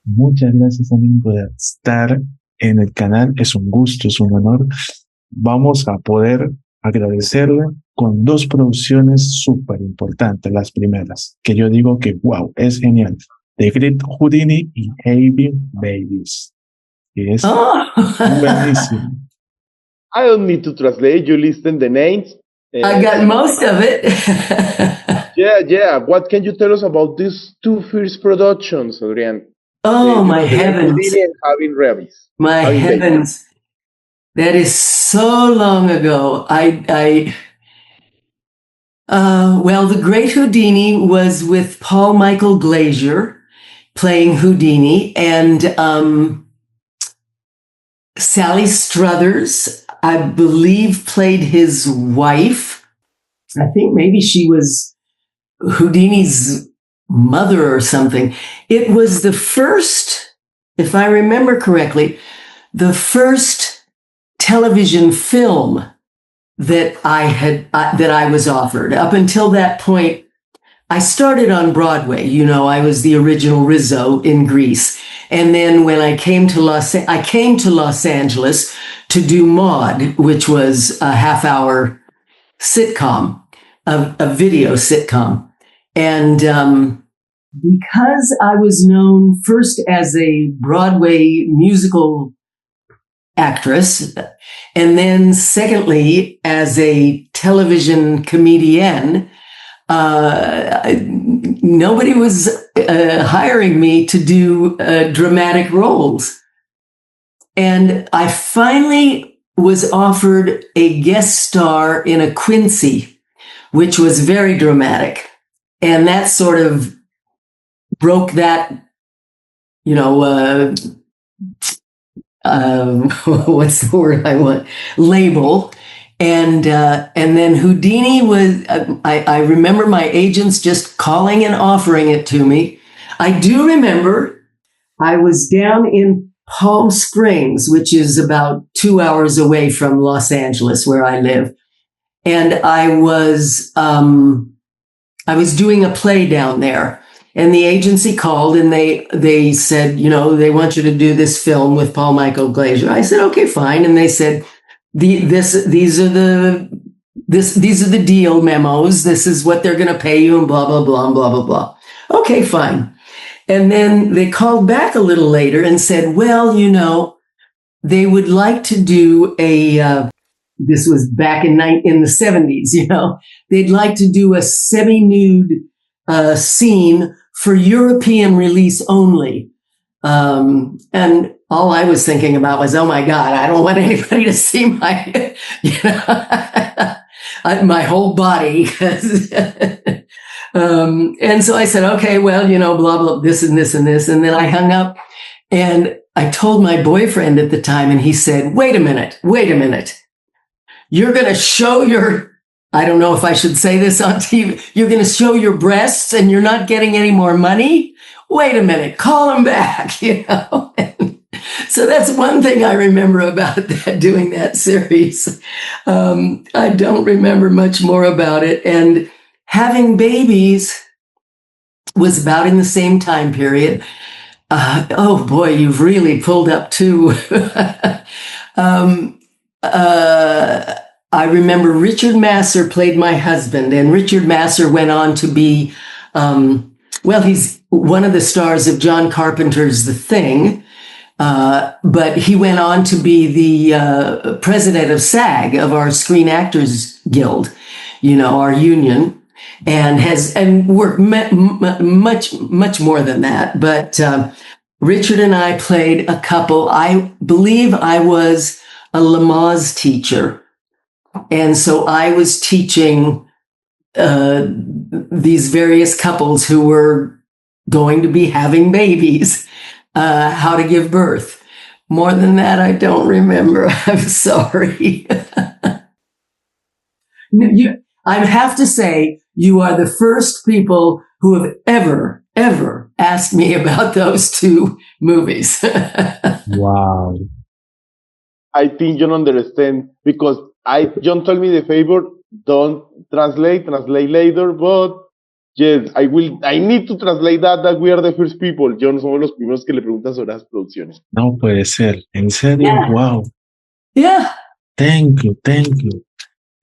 Muchas gracias también por estar en el canal. Es un gusto, es un honor. Vamos a poder agradecerle con dos producciones súper importantes, las primeras, que yo digo que, wow, es genial. The Great Houdini y Having Babies, que es Oh, buenísimo. I don't need to translate. You listen the names. I got most of it. Yeah, yeah. What can you tell us about these two first productions, Adrienne? Oh, my The Great heavens. Houdini and having rabies, My having babies. heavens. That is so long ago. Well, The Great Houdini was with Paul Michael Glazier playing Houdini, and Sally Struthers, I believe, played his wife. I think maybe she was Houdini's mother or something. It was the first, if I remember correctly, the first television film that I was offered. Up until that point, I started on Broadway. You know, I was the original Rizzo in Grease. And then when I came to Los Angeles to do Maude, which was a half-hour sitcom, a video sitcom. And because I was known first as a Broadway musical actress, and then secondly, as a television comedian, nobody was hiring me to do dramatic roles. And I finally was offered a guest star in a Quincy, which was very dramatic. And that sort of broke that, you know, what's the word I want? Label. And then Houdini was, I remember my agents just calling and offering it to me. I do remember I was down in Palm Springs, which is about 2 hours away from Los Angeles, where I live. And I was doing a play down there. And the agency called and they said, you know, they want you to do this film with Paul Michael Glazier. I said, okay, fine. And they said, these are the deal memos. This is what they're going to pay you and blah, blah, blah, blah, blah, blah. Okay, fine. And then they called back a little later and said, well, you know, they would like to do this was back in the 70s, you know, they'd like to do a semi-nude scene for European release only. And all I was thinking about was, oh my God, I don't want anybody to see my, you know, my whole body. And so I said, okay, well, you know, blah, blah, this and this and this. And then I hung up and I told my boyfriend at the time, and he said, wait a minute. You're going to show I don't know if I should say this on TV. You're going to show your breasts and you're not getting any more money? Wait a minute, call him back, you know? So that's one thing I remember about doing that series. I don't remember much more about it. And having babies was about in the same time period. Oh boy, you've really pulled up too. I remember Richard Masur played my husband, and Richard Masur went on to be, he's one of the stars of John Carpenter's The Thing, but he went on to be the president of SAG, of our Screen Actors Guild, you know, our union, and worked much more than that. But Richard and I played a couple. I believe I was a Lamaze teacher. And so I was teaching these various couples who were going to be having babies, how to give birth. More than that, I don't remember. I'm sorry. I have to say, you are the first people who have ever asked me about those two movies. Wow. I think you don't understand because John told me the favor, don't translate later, but Yes, I will. I need to translate that we are the first people. Jhon, somos los primeros que le preguntan sobre las producciones. No puede ser. ¿En serio? Yeah. Wow. Yeah. Thank you, thank you.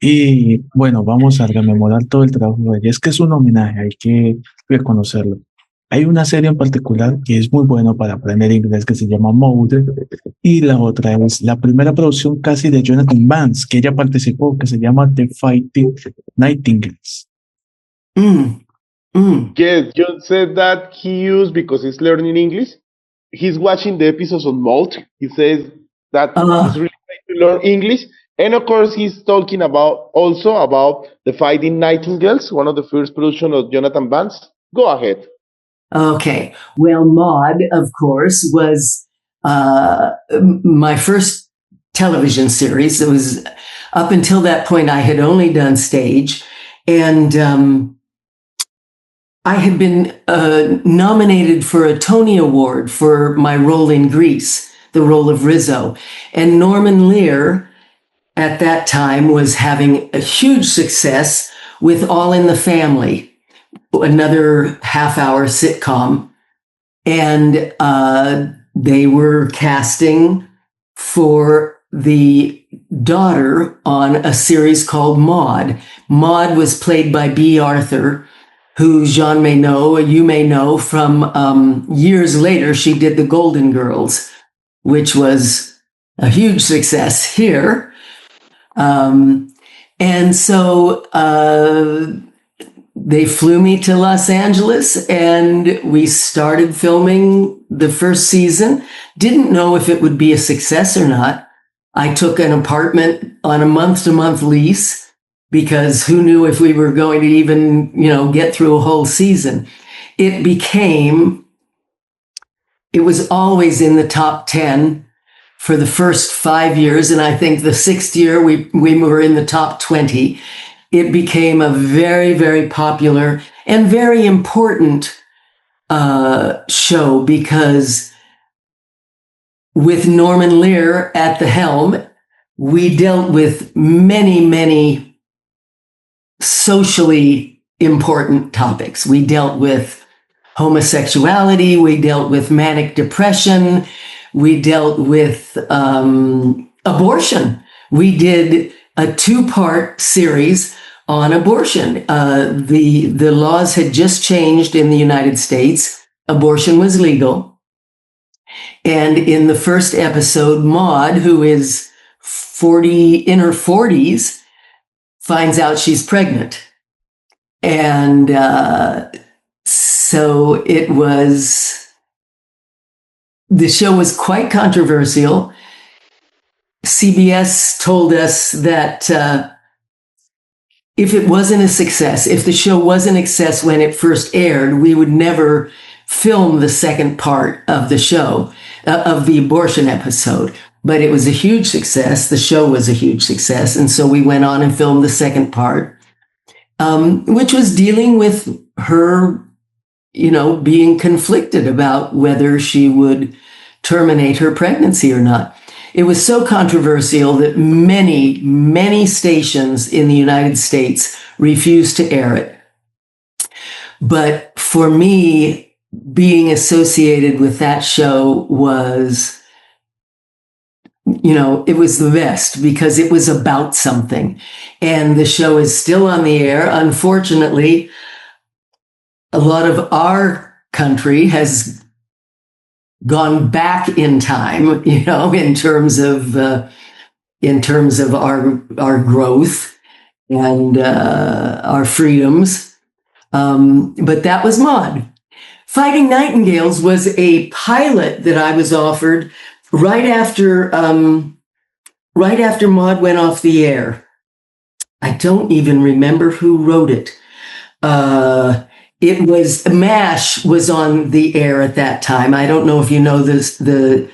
Y bueno, vamos a rememorar todo el trabajo de ella. Es que es un homenaje, hay que reconocerlo. Hay una serie en particular que es muy bueno para aprender inglés que se llama Mode y la otra es la primera producción casi de Jonathan Vance que ella participó que se llama The Fighting Nightingales. Yes, Jhon said that he used because he's learning English. He's watching the episodes on Molt. He says that he's really trying to learn English. And of course, he's talking about also about The Fighting Nightingales, one of the first productions of Jonathan Vance. Go ahead. Okay. Well, Maude, of course, was my first television series. It was up until that point, I had only done stage. And I had been nominated for a Tony Award for my role in Grease, the role of Rizzo. And Norman Lear, at that time, was having a huge success with All in the Family, another half-hour sitcom. And they were casting for the daughter on a series called Maude. Maude was played by B. Arthur, who Jhon may know, or you may know from years later, she did The Golden Girls, which was a huge success here. And so they flew me to Los Angeles and we started filming the first season. Didn't know if it would be a success or not. I took an apartment on a month-to-month lease because who knew if we were going to even, get through a whole season. It was always in the top 10 for the first 5 years. And I think the 6th year we were in the top 20. It became a very, very popular and very important show because with Norman Lear at the helm, we dealt with many, many socially important topics. We dealt with homosexuality. We dealt with manic depression. We dealt with abortion. We did a 2-part series on abortion. The laws had just changed in the United States. Abortion was legal. And in the first episode, Maude, who is in her 40s, finds out she's pregnant. And so the show was quite controversial. CBS told us that if it wasn't a success, if the show wasn't a success when it first aired, we would never film the second part of the show, of the abortion episode. But it was a huge success. The show was a huge success. And so we went on and filmed the second part, which was dealing with her, being conflicted about whether she would terminate her pregnancy or not. It was so controversial that many, many stations in the United States refused to air it. But for me, being associated with that show was, it was the best because it was about something. And the show is still on the air. Unfortunately, a lot of our country has gone back in time, in terms of our growth and our freedoms. But that was Maude. Fighting Nightingales was a pilot that I was offered right after Maude went off the air. I don't even remember who wrote it. It was MASH was on the air at that time. I don't know if you know this, the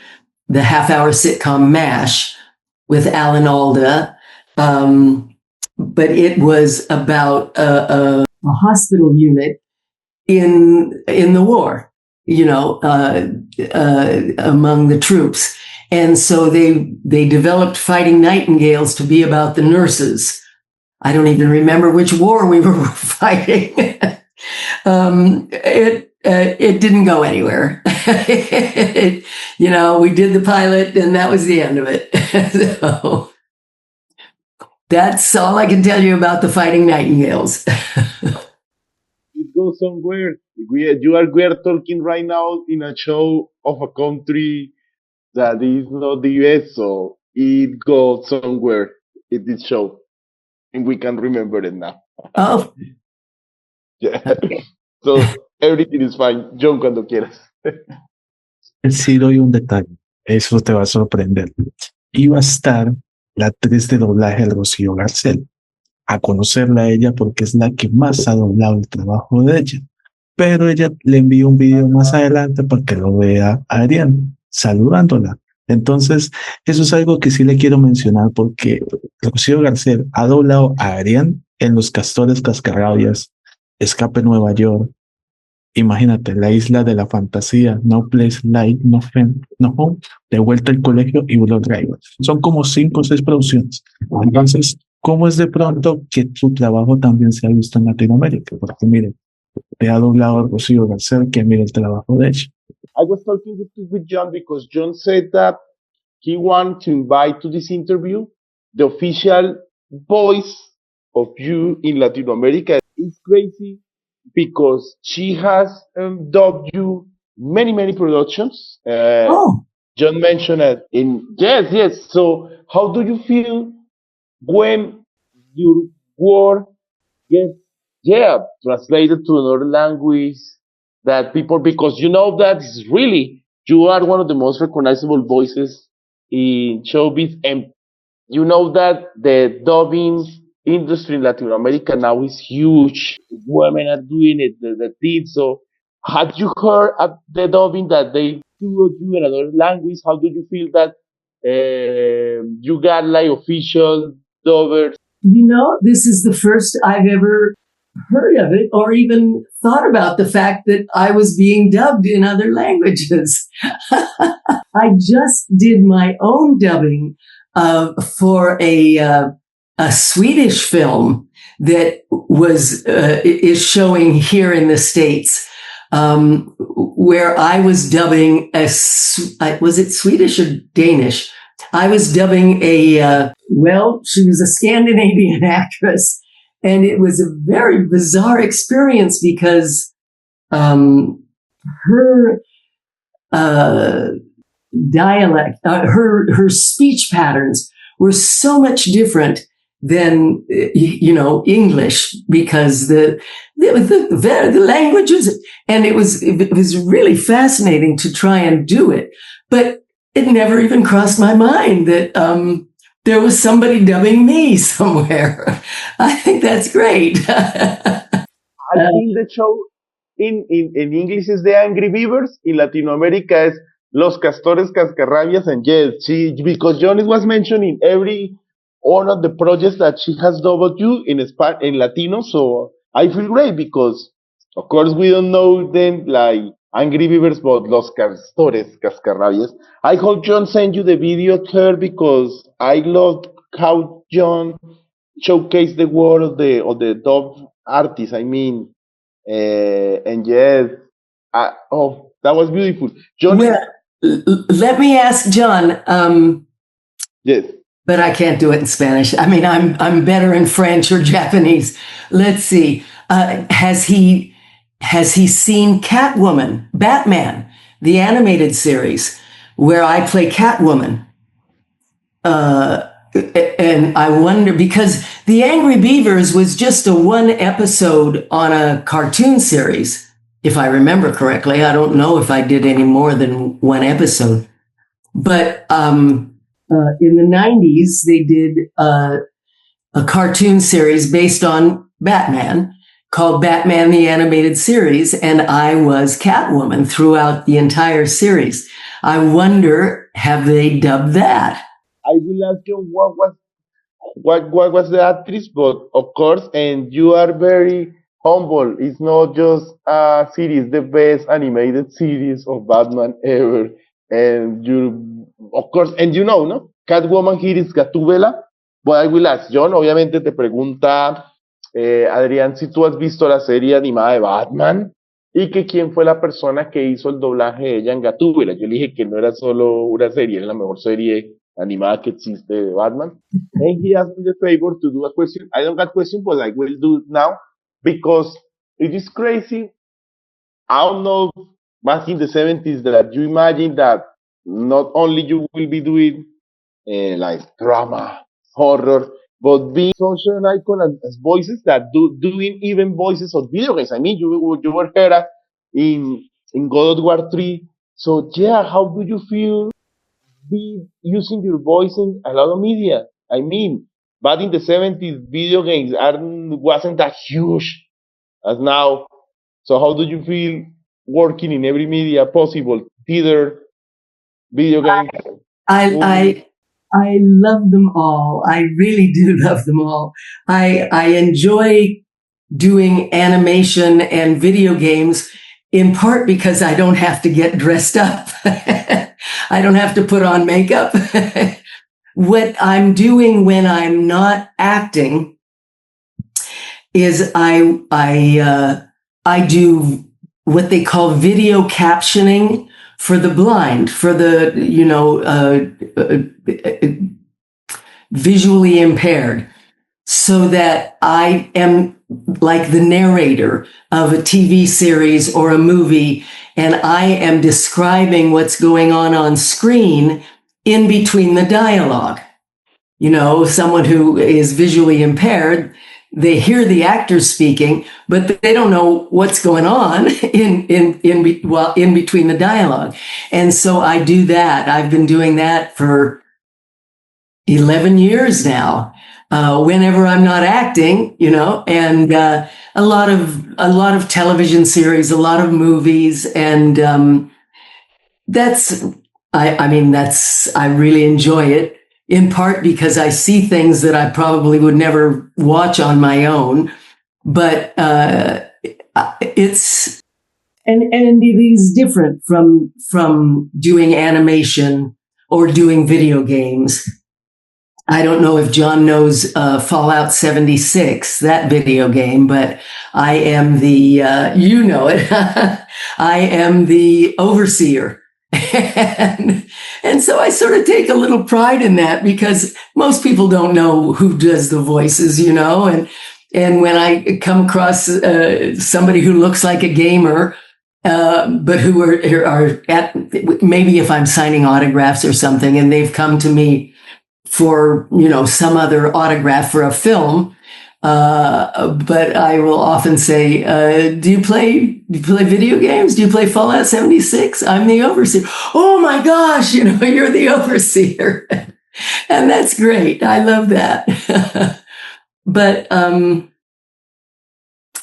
half-hour sitcom MASH with Alan Alda, but it was about a hospital unit in the war, among the troops. And so they developed Fighting Nightingales to be about the nurses. I don't even remember which war we were fighting. It didn't go anywhere. We did the pilot, and that was the end of it. So that's all I can tell you about the Fighting Nightingales. It goes somewhere. We are talking right now in a show of a country that is not the US, so it goes somewhere in this show, and we can remember it now. Oh, Yeah. So everything is fine. Jhon, cuando quieras. Sí doy un detalle, eso te va a sorprender. Iba a estar la actriz de doblaje Rocío Garcel, a conocerla a ella porque es la que más ha doblado el trabajo de ella. Pero ella le envió un video más adelante para que lo vea a Adrienne, saludándola. Entonces, eso es algo que sí le quiero mencionar porque Rocío Garcel ha doblado a Adrienne en Los Castores Cascarrabias, Escape Nueva York. Imagínate, La Isla de la Fantasía, No Place Like, No Friend, No Home, De Vuelta al Colegio y Blood Driver. Son como 5 o 6 producciones. Entonces, ¿cómo es de pronto que su trabajo también se ha visto en Latinoamérica? Porque mire, te ha doblado a Rocío García, que mire el trabajo de ella. I was talking with Jhon because Jhon said that he wanted to invite to this interview the official voice of you in Latin America. It's crazy because she has dubbed you many productions. Jhon mentioned it yes. So how do you feel when your work gets translated to another language that people, because you know that is really, you are one of the most recognizable voices in showbiz, and you know that the dubbing industry in Latin America now is huge. Women are doing it, the thing. So had you heard of the dubbing that they do you in another language? How do you feel that you got like official dubbers? This is the first I've ever heard of it or even thought about the fact that I was being dubbed in other languages. I just did my own dubbing for a Swedish film that is showing here in the States, where I was dubbing was it Swedish or Danish? I was dubbing she was a Scandinavian actress, and it was a very bizarre experience because her dialect, her speech patterns were so much different than English, because the languages, and it was really fascinating to try and do it, but it never even crossed my mind that there was somebody dubbing me somewhere. I think that's great. I think the show in English is The Angry Beavers. In Latin America is Los Castores Cascarrabias, and yes, because Jhon was mentioning every one of the projects that she has dubbed you in Latino, so I feel great because, of course, we don't know them like Angry Beavers, but Los Castores Cascarrabias. I hope Jhon sent you the video to her because I loved how Jhon showcased the world of the dub artists. I mean, and yes, that was beautiful. Jhon, let me ask Jhon. Yes. But I can't do it in Spanish. I mean, I'm better in French or Japanese. Let's see. Has he seen Catwoman, Batman, the animated series, where I play Catwoman? And I wonder, because The Angry Beavers was just a 1 episode on a cartoon series, if I remember correctly. I don't know if I did any more than 1 episode. But in the 90s, they did a cartoon series based on Batman called Batman the Animated Series, and I was Catwoman throughout the entire series. I wonder, have they dubbed that? I will ask you what was the actress, but of course, and you are very humble. It's not just a series, the best animated series of Batman ever, and you, of course, and no, Catwoman here is Gatúbela, but I will ask, Jhon, obviamente te pregunta Adrián, si tú has visto la serie animada de Batman y que quién fue la persona que hizo el doblaje de ella en Gatúbela. Yo le dije que no era solo una serie, era la mejor serie animada que existe de Batman. And he asked me the favor to do a question. I don't got question, but I will do it now because it is crazy. I don't know, back in the 70s that you imagine that not only you will be doing like drama, horror, but being such an icon as voices that doing even voices of video games. I mean, you were Hera in God of War 3. So yeah, how do you feel be using your voice in a lot of media? I mean, back in the 70s, video games wasn't that huge as now. So how do you feel working in every media possible? Theater, video games, movies. I love them all. I really do love them all. I enjoy doing animation and video games in part because I don't have to get dressed up. I don't have to put on makeup. What I'm doing when I'm not acting is I do what they call video captioning for the blind, for the visually impaired, so that I am like the narrator of a TV series or a movie, and I am describing what's going on screen in between the dialogue. You know, someone who is visually impaired, they hear the actors speaking, but they don't know what's going on in between the dialogue. And so I do that. I've been doing that for 11 years now. Whenever I'm not acting, and a lot of television series, a lot of movies, and I really enjoy it. In part because I see things that I probably would never watch on my own, but it's and it is different from doing animation or doing video games. I don't know if Jhon knows Fallout 76, that video game, but I am the you know it. I am the overseer. And so I sort of take a little pride in that because most people don't know who does the voices, and when I come across somebody who looks like a gamer, but who are at, maybe if I'm signing autographs or something and they've come to me for, some other autograph for a film, but I will often say, do you play video games? Do you play Fallout 76? I'm the overseer. Oh my gosh, you're the overseer. And that's great. I love that. But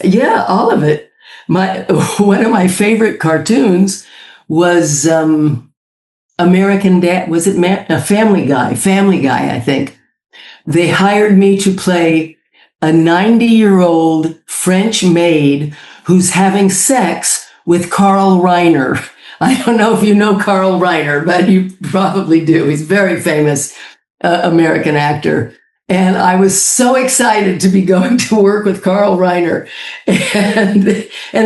yeah, all of it. One of my favorite cartoons was American Dad. Was it Family Guy? Family Guy, I think. They hired me to play a 90-year-old French maid who's having sex with Carl Reiner. I don't know if you know Carl Reiner, but you probably do. He's a very famous American actor. And I was so excited to be going to work with Carl Reiner. And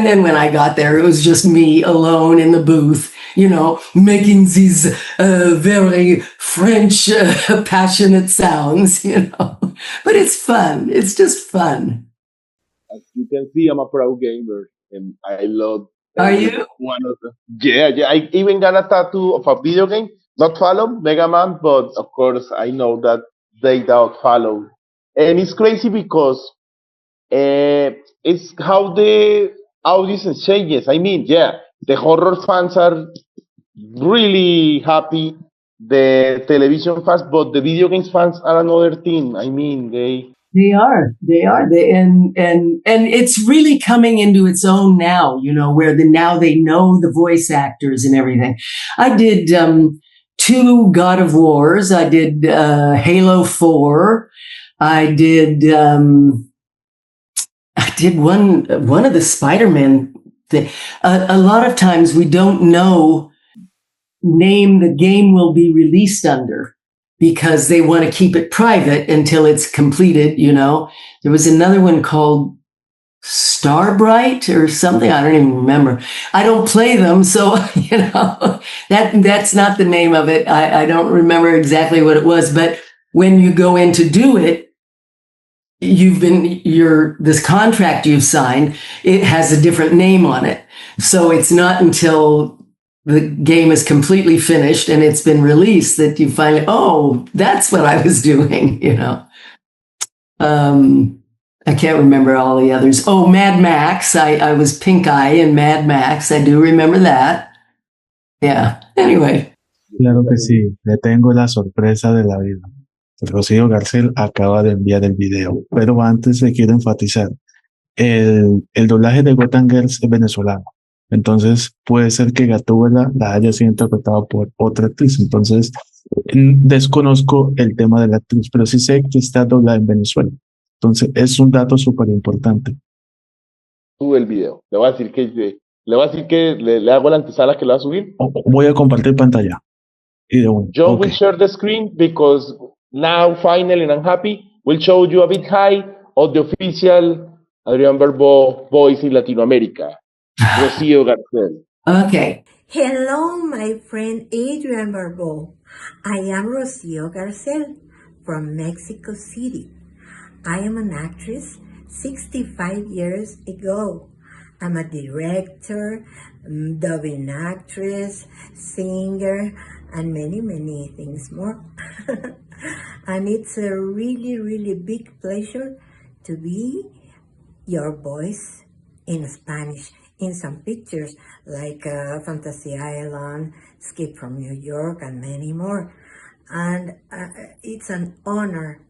then when I got there, it was just me alone in the booth, making these very French passionate sounds, But it's fun. It's just fun. As you can see, I'm a pro gamer, and I love. Are you? One of the yeah. I even got a tattoo of a video game. Not follow Mega Man, but of course I know that they don't follow, and it's crazy because it's how the audience changes. I mean, yeah, the horror fans are really happy, the television fans, but the video games fans are another thing. I mean, They are, and it's really coming into its own now, where now they know the voice actors and everything. I did 2 God of Wars. I did Halo 4. I did one of the Spider-Man thing. A lot of times we don't know name the game will be released under. because they want to keep it private until it's completed, you know. There was another one called Starbright or something. I don't even remember. I don't play them, so you know that's not the name of it. I don't remember exactly what it was, but when you go in to do it, this contract you've signed, it has a different name on it. So it's not until the game is completely finished and it's been released that you find, oh, that's what I was doing, you know. I can't remember all the others. Oh, Mad Max. I was Pink Eye in Mad Max. I do remember that. Yeah. Anyway. Claro que sí, le tengo la sorpresa de la vida. Rocío Garcel acaba de enviar el video, pero antes le quiero enfatizar, el doblaje de Gotham Girls es venezolano, entonces puede ser que Gatúbela la haya sido interpretada por otra actriz, entonces desconozco el tema de la actriz, pero sí sé que está doblada en Venezuela, entonces es un dato súper importante. Sube el video, le voy a decir que le hago la antesala que lo va a subir. Voy a compartir pantalla. Jhon will share the screen because now finally, and I'm happy, we'll show you a bit high of the official Adrienne Barbeau voice in Latin America, Rocío Garcel. Okay. Hello, my friend Adrienne Barbeau. I am Rocío Garcel from Mexico City. I am an actress 65 years ago. I'm a director, dubbing actress, singer, and many, many things more. And it's a really, really big pleasure to be your voice in Spanish in some pictures like Fantasy Island, Escape from New York, and many more. And it's an honor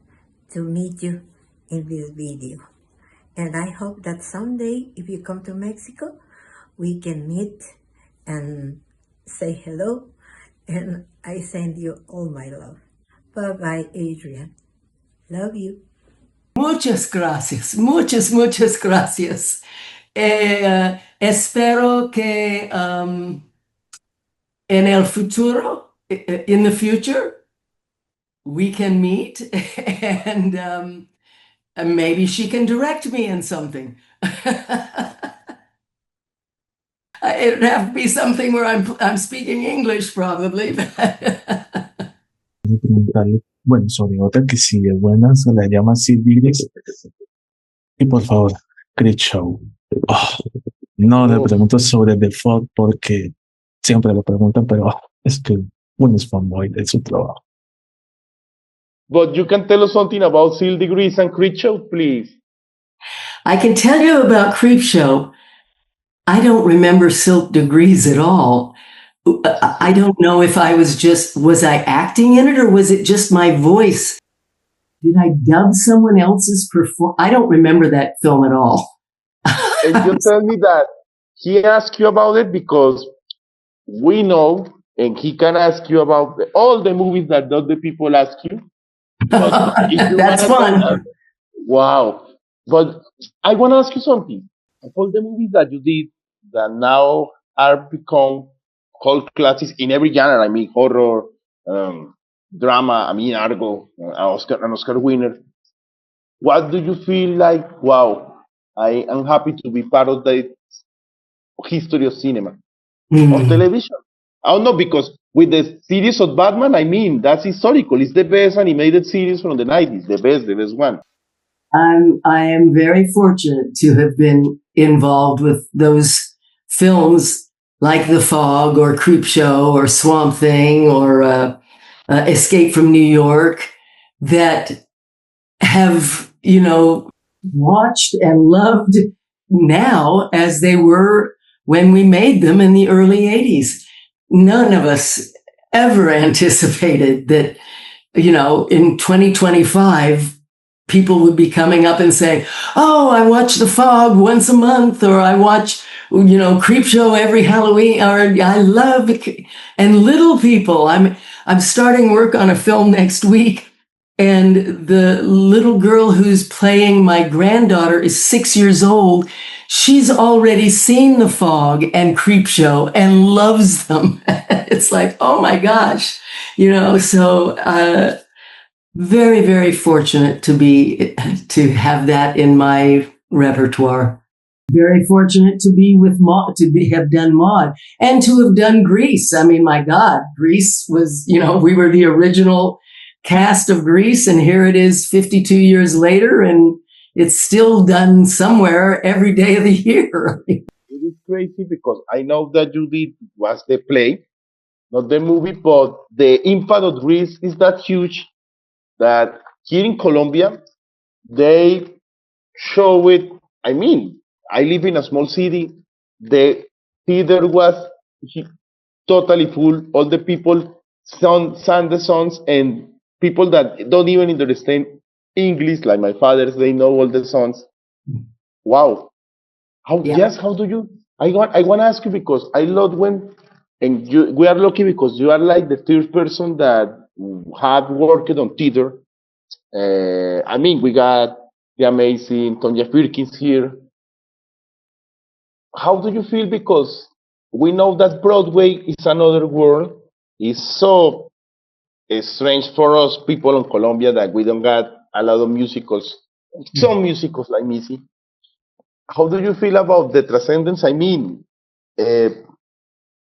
to meet you in this video. And I hope that someday, if you come to Mexico, we can meet and say hello. And I send you all my love. Bye-bye, Adrienne. Love you. Muchas gracias. Muchas gracias. Espero que en el futuro, in the future, we can meet and maybe she can direct me in something. It'd have to be something where I'm speaking English, probably. Bueno, sobre otra que si es buena, se la llama Sylvie Gris. Y por favor, Chris Show. No le pregunto sobre The Fog porque siempre lo preguntan, pero es que uno es fanboy de su trabajo. But you can tell us something about Seal Degrees and Creepshow, please. I can tell you about Creepshow. I don't remember Silk Degrees at all. I don't know if was I acting in it or was it just my voice? Did I dub someone else's I don't remember that film at all. And you tell me that he asked you about it because we know, and he can ask you about all the movies that other people ask you. That's fun. Wow. But I want to ask you something. Of all the movies that you did that now are become cult classics in every genre, I mean, horror, drama, I mean, Argo, an Oscar winner. What do you feel like, wow, I am happy to be part of the history of cinema, of television? I don't know, because with the series of Batman, I mean, that's historical. It's the best animated series from the 90s, the best one. I am very fortunate to have been involved with those films like The Fog or Creepshow or Swamp Thing or Escape from New York that have, you know, watched and loved now as they were when we made them in the early 80s. None of us ever anticipated that, you know, in 2025, people would be coming up and saying, oh, I watch The Fog once a month, or I watch, you know, Creepshow every Halloween, or I love it. And little people, I'm starting work on a film next week, and the little girl who's playing my granddaughter is 6 years old. She's already seen The Fog and Creepshow and loves them. It's like, oh my gosh. So very, very fortunate to have that in my repertoire. Very fortunate to be with Maud, have done Maud, and to have done Grease. I mean, my God, Grease was, we were the original cast of Grease, and here it is 52 years later, and it's still done somewhere every day of the year. It is crazy because I know that you did was the play, not the movie, but the impact of Greece is that huge that here in Colombia they show it. I mean, I live in a small city. The theater was totally full. All the people sang the songs, and people that don't even understand English, like my fathers, they know all the songs. Wow. How Yeah. Yes? How do you? I want to ask you because I love when, and we are lucky because you are like the third person that have worked on theater. I mean, we got the amazing Tonya Firkins here. How do you feel? Because we know that Broadway is another world. It's so strange for us people in Colombia that we don't got a lot of musicals. Some musicals like Missy. How do you feel about the transcendence? I mean, uh,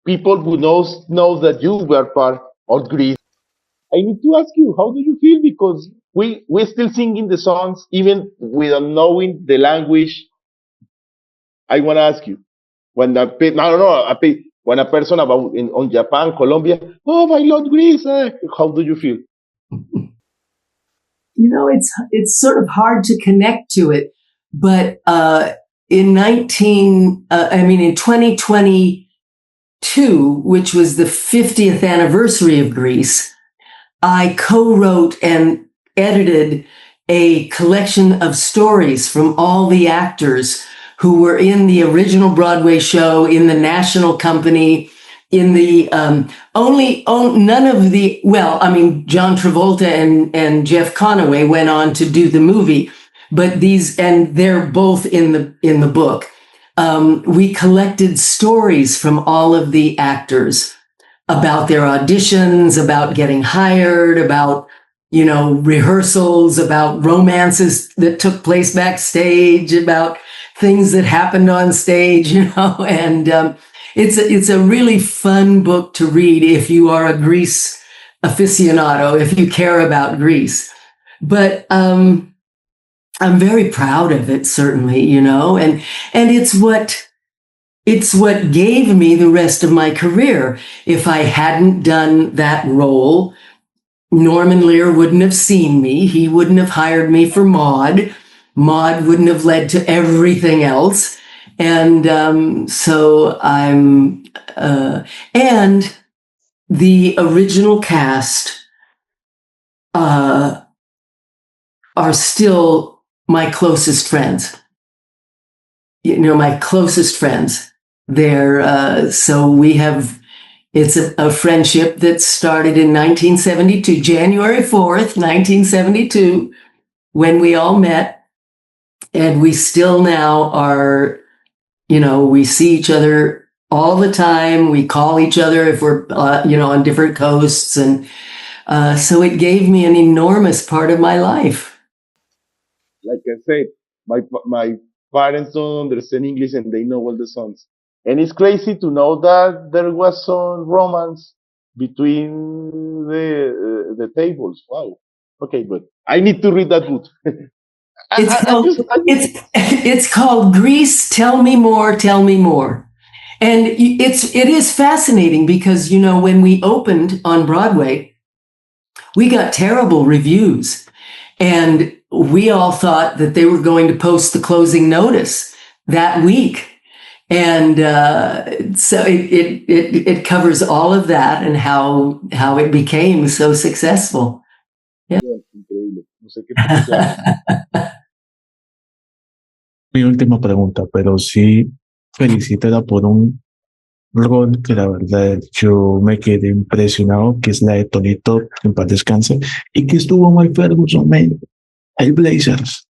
people who knows that you were part of Greece. I need to ask you, how do you feel? Because we still singing the songs even without knowing the language. I want to ask you, when no, no, no, when a person about on Japan, Colombia, oh my Lord, Greece, how do you feel? It's sort of hard to connect to it, but in 2022, which was the 50th anniversary of Grease, I co-wrote and edited a collection of stories from all the actors who were in the original Broadway show, in the National Company, in the none of the, John Travolta and Jeff Conaway went on to do the movie, but they're both in the book. We collected stories from all of the actors about their auditions, about getting hired, about, rehearsals, about romances that took place backstage, about things that happened on stage, and it's a really fun book to read if you are a Grease aficionado, if you care about Grease. But I'm very proud of it, certainly, and it's what gave me the rest of my career. If I hadn't done that role, Norman Lear wouldn't have seen me. He wouldn't have hired me for Maud. Maud wouldn't have led to everything else. And so and the original cast are still my closest friends. My closest friends. It's a friendship that started in 1972, January 4th, 1972, when we all met. And we still now are, we see each other all the time. We call each other if we're, on different coasts. And so it gave me an enormous part of my life. Like I said, my parents don't understand English and they know all the songs. And it's crazy to know that there was some romance between the tables. Wow. Okay, but I need to read that book. It's called Grease. Tell me more. Tell me more. And it is fascinating because, when we opened on Broadway, we got terrible reviews, and we all thought that they were going to post the closing notice that week. And so it covers all of that and how it became so successful. Yeah. Mi última pregunta, pero sí felicítela por un rol que la verdad yo me quedé impresionado, que es la de Tonito, en paz descanse, y que estuvo muy Ferguson, el Blazers,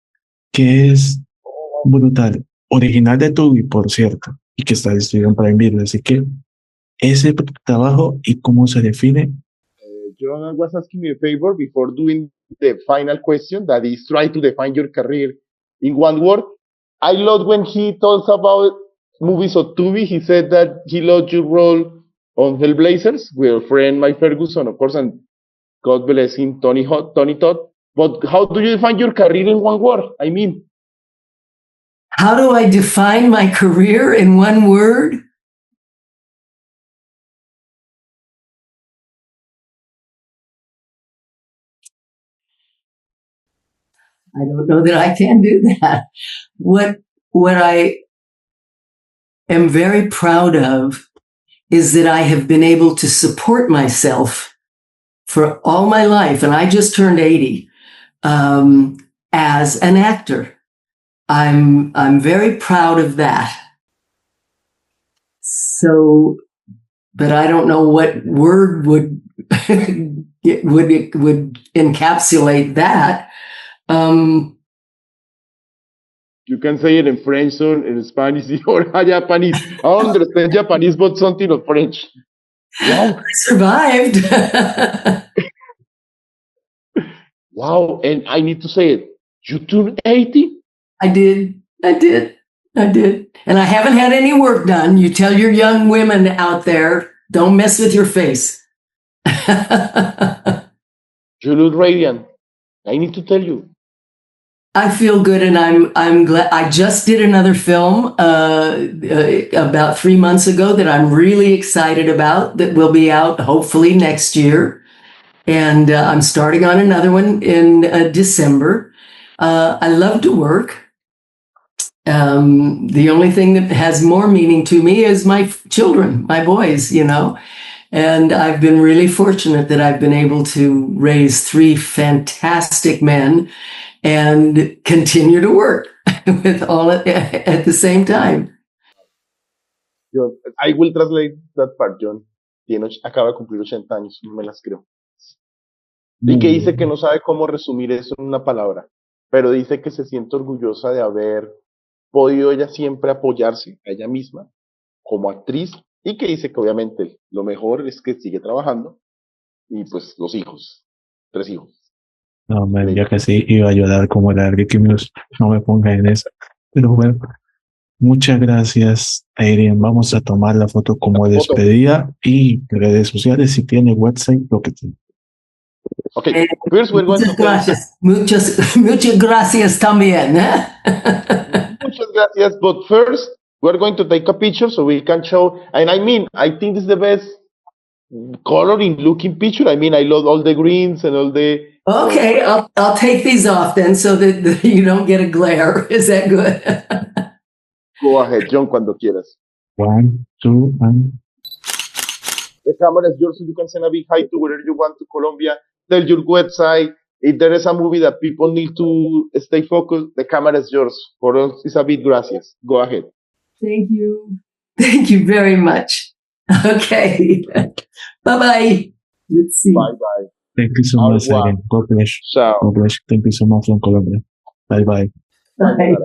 que es brutal, original de Tubi, por cierto, y que está distribuido en Prime Video, así que ese trabajo y cómo se define. Jhon was asking me a favor before doing the final question, that is try to define your career in one word. I love when he talks about movies of Tubi. He said that he loved your role on Hellblazers with your friend Mike Ferguson, of course, and God bless him, Tony Todd. But how do you define your career in one word? I mean, how do I define my career in one word? I don't know that I can do that. What I am very proud of is that I have been able to support myself for all my life, and I just turned 80, as an actor. I'm very proud of that. So, but I don't know what word would would encapsulate that. you can say it in French or in Spanish or Japanese. I don't understand Japanese, but something of French. Wow. I survived. Wow. And I need to say it. You turned 80? I did. And I haven't had any work done. You tell your young women out there, don't mess with your face. You look radiant. I need to tell you. I feel good, and I'm glad. I just did another film about 3 months ago that I'm really excited about, that will be out hopefully next year. And I'm starting on another one in December. I love to work. The only thing that has more meaning to me is my children, my boys, And I've been really fortunate that I've been able to raise 3 fantastic men and continue to work with all at the same time. Jhon, I will translate that part, Jhon. Acaba de cumplir 80 años, no me las creo. Y que dice que no sabe cómo resumir eso en una palabra, pero dice que se siente orgullosa de haber podido ella siempre apoyarse a ella misma como actriz, y que dice que obviamente lo mejor es que sigue trabajando y pues los hijos, 3 hijos. No, me ya casi iba a llorar como la Ricky News. No me ponga en eso. Pero bueno, muchas gracias, Adrienne. Vamos a tomar la foto como despedida y redes sociales, si tiene website, lo que tiene. Okay, first we're going to Muchas gracias también. Muchas gracias, but first we're going to take a picture so we can show, and I mean, I think this is the best coloring looking picture. I mean, I love all the greens and all the... Okay, I'll take these off then so that you don't get a glare. Is that good? Go ahead, Jhon, cuando quieras. 1, 2, and... The camera is yours, so you can send a big hi to wherever you want to Colombia. Tell your website. If there is a movie that people need to stay focused, the camera is yours. For us, it's a big gracias. Go ahead. Thank you. Thank you very much. Okay. Bye-bye. Let's see. Bye-bye. Thank you so much, Adrienne. God bless. Ciao. God bless. Thank you so much from Colombia. Bye-bye. Bye.